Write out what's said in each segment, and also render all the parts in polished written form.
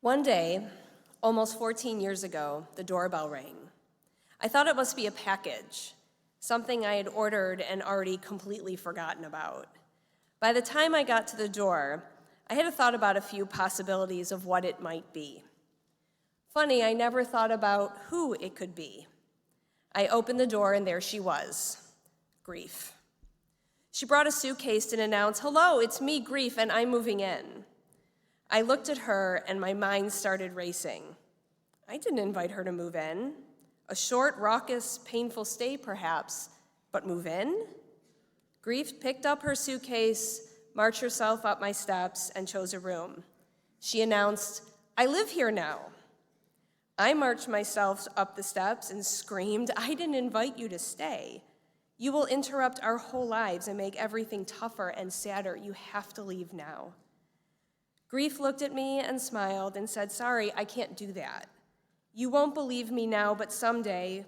One day, almost 14 years ago, the doorbell rang. I thought it must be a package, something I had ordered and already completely forgotten about. By the time I got to the door, I had thought about a few possibilities of what it might be. Funny, I never thought about who it could be. I opened the door and there she was, Grief. She brought a suitcase and announced, "Hello, it's me, Grief, and I'm moving in." I looked at her and my mind started racing. I didn't invite her to move in. A short, raucous, painful stay perhaps, but move in? Grief picked up her suitcase, marched herself up my steps, and chose a room. She announced, "I live here now." I marched myself up the steps and screamed, "I didn't invite you to stay. You will interrupt our whole lives and make everything tougher and sadder. You have to leave now." Grief looked at me and smiled and said, "Sorry, I can't do that. You won't believe me now, but someday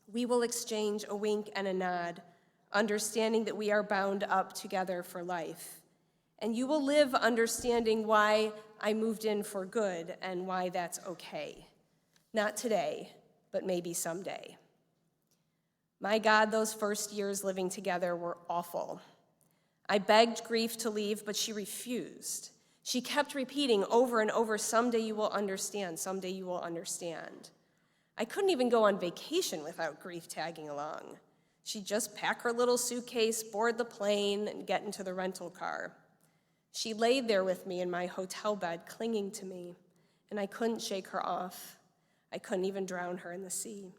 we will exchange a wink and a nod, understanding that we are bound up together for life. And you will live understanding why I moved in for good and why that's okay. Not today, but maybe someday." My God, those first years living together were awful. I begged Grief to leave, but she refused. She kept repeating over and over, "Someday you will understand, someday you will understand." I couldn't even go on vacation without Grief tagging along. She'd just pack her little suitcase, board the plane, and get into the rental car. She laid there with me in my hotel bed, clinging to me, and I couldn't shake her off. I couldn't even drown her in the sea.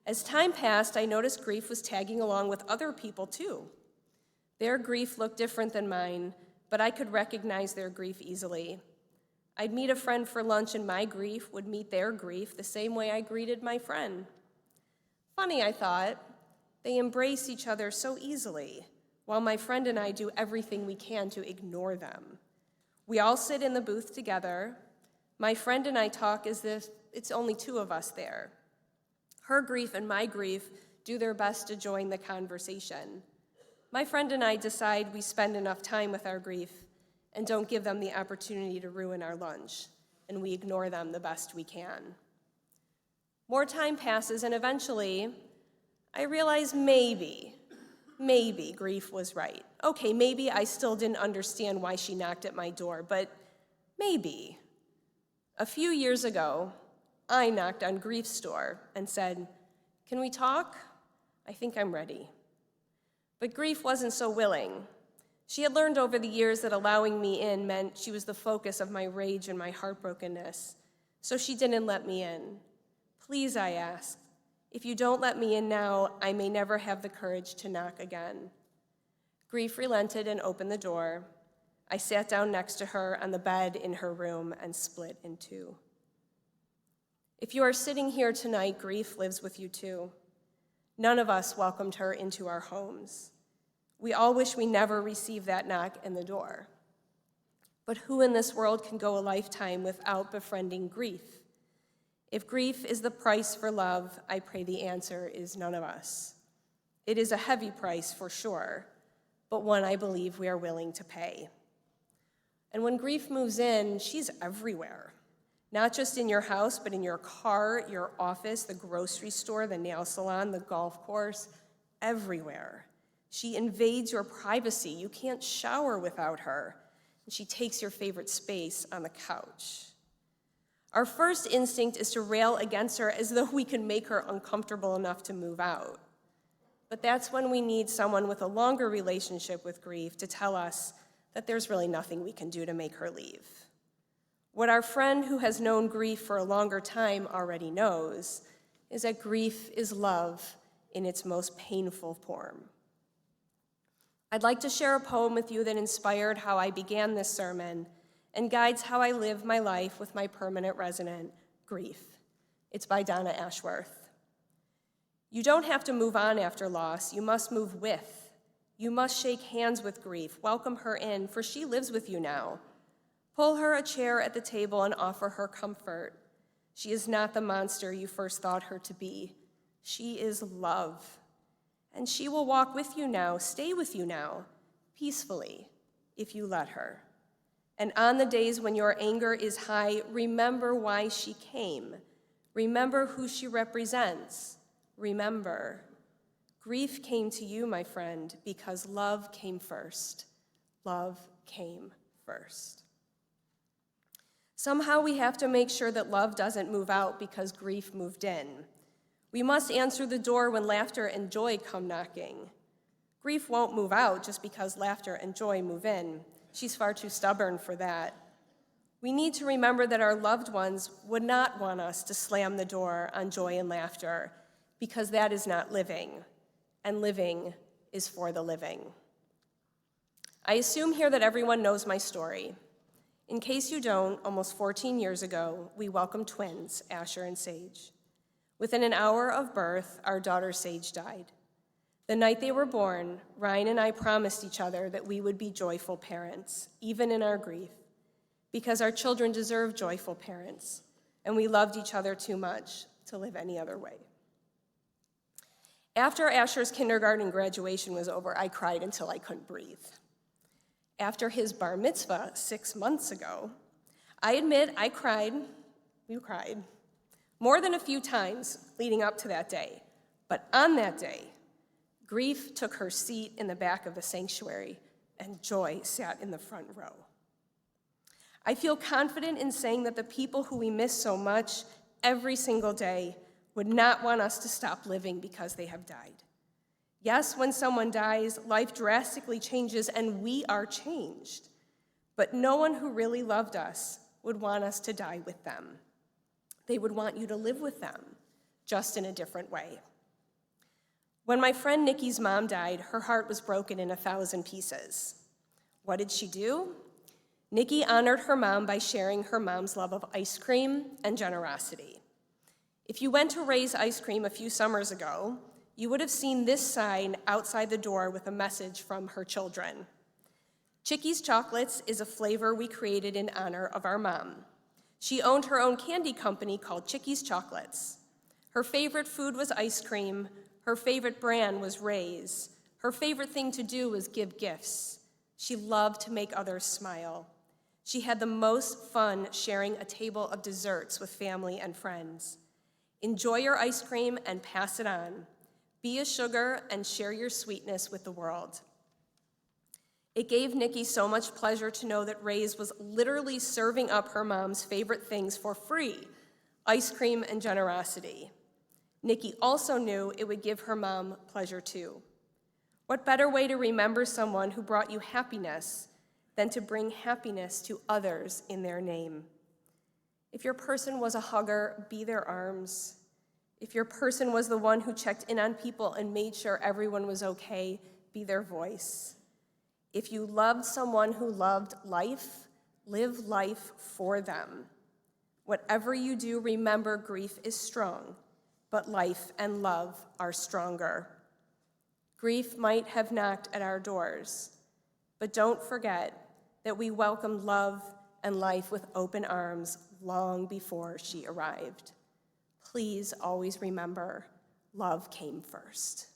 As time passed, I noticed Grief was tagging along with other people too. Their grief looked different than mine, but I could recognize their grief easily. I'd meet a friend for lunch and my grief would meet their grief the same way I greeted my friend. Funny, I thought, they embrace each other so easily, while my friend and I do everything we can to ignore them. We all sit in the booth together. My friend and I talk as if it's only two of us there. Her grief and my grief do their best to join the conversation. My friend and I decide we spend enough time with our grief and don't give them the opportunity to ruin our lunch, and we ignore them the best we can. More time passes, and eventually, I realize maybe Grief was right. Okay, maybe I still didn't understand why she knocked at my door, but maybe. A few years ago, I knocked on Grief's door and said, "Can we talk? I think I'm ready." But Grief wasn't so willing. She had learned over the years that allowing me in meant she was the focus of my rage and my heartbrokenness, so she didn't let me in. "Please," I asked, "if you don't let me in now, I may never have the courage to knock again." Grief relented and opened the door. I sat down next to her on the bed in her room and split in two. If you are sitting here tonight, Grief lives with you too. None of us welcomed her into our homes. We all wish we never received that knock in the door. But who in this world can go a lifetime without befriending grief? If grief is the price for love, I pray the answer is none of us. It is a heavy price for sure, but one I believe we are willing to pay. And when grief moves in, she's everywhere. Not just in your house, but in your car, your office, the grocery store, the nail salon, the golf course, everywhere. She invades your privacy. You can't shower without her. And she takes your favorite space on the couch. Our first instinct is to rail against her as though we can make her uncomfortable enough to move out. But that's when we need someone with a longer relationship with grief to tell us that there's really nothing we can do to make her leave. What our friend who has known grief for a longer time already knows is that grief is love in its most painful form. I'd like to share a poem with you that inspired how I began this sermon and guides how I live my life with my permanent resident, Grief. It's by Donna Ashworth. You don't have to move on after loss, you must move with. You must shake hands with grief, welcome her in, for she lives with you now. Pull her a chair at the table and offer her comfort. She is not the monster you first thought her to be. She is love. And she will walk with you now, stay with you now, peacefully, if you let her. And on the days when your anger is high, remember why she came. Remember who she represents. Remember. Grief came to you, my friend, because love came first. Love came first. Somehow we have to make sure that love doesn't move out because grief moved in. We must answer the door when laughter and joy come knocking. Grief won't move out just because laughter and joy move in. She's far too stubborn for that. We need to remember that our loved ones would not want us to slam the door on joy and laughter because that is not living, and living is for the living. I assume here that everyone knows my story. In case you don't, almost 14 years ago, we welcomed twins, Asher and Sage. Within an hour of birth, our daughter Sage died. The night they were born, Ryan and I promised each other that we would be joyful parents, even in our grief, because our children deserve joyful parents, and we loved each other too much to live any other way. After Asher's kindergarten graduation was over, I cried until I couldn't breathe. After his bar mitzvah 6 months ago, I admit we cried, more than a few times leading up to that day. But on that day, grief took her seat in the back of the sanctuary, and joy sat in the front row. I feel confident in saying that the people who we miss so much every single day would not want us to stop living because they have died. Yes, when someone dies, life drastically changes and we are changed. But no one who really loved us would want us to die with them. They would want you to live with them, just in a different way. When my friend Nikki's mom died, her heart was broken in 1,000 pieces. What did she do? Nikki honored her mom by sharing her mom's love of ice cream and generosity. If you went to Ray's Ice Cream a few summers ago, you would have seen this sign outside the door with a message from her children. Chickies Chocolates is a flavor we created in honor of our mom. She owned her own candy company called Chickies Chocolates. Her favorite food was ice cream. Her favorite brand was Ray's. Her favorite thing to do was give gifts. She loved to make others smile. She had the most fun sharing a table of desserts with family and friends. Enjoy your ice cream and pass it on. Be a sugar and share your sweetness with the world. It gave Nikki so much pleasure to know that Ray's was literally serving up her mom's favorite things for free, ice cream and generosity. Nikki also knew it would give her mom pleasure too. What better way to remember someone who brought you happiness than to bring happiness to others in their name? If your person was a hugger, be their arms. If your person was the one who checked in on people and made sure everyone was okay, be their voice. If you loved someone who loved life, live life for them. Whatever you do, remember grief is strong, but life and love are stronger. Grief might have knocked at our doors, but don't forget that we welcomed love and life with open arms long before she arrived. Please always remember, love came first.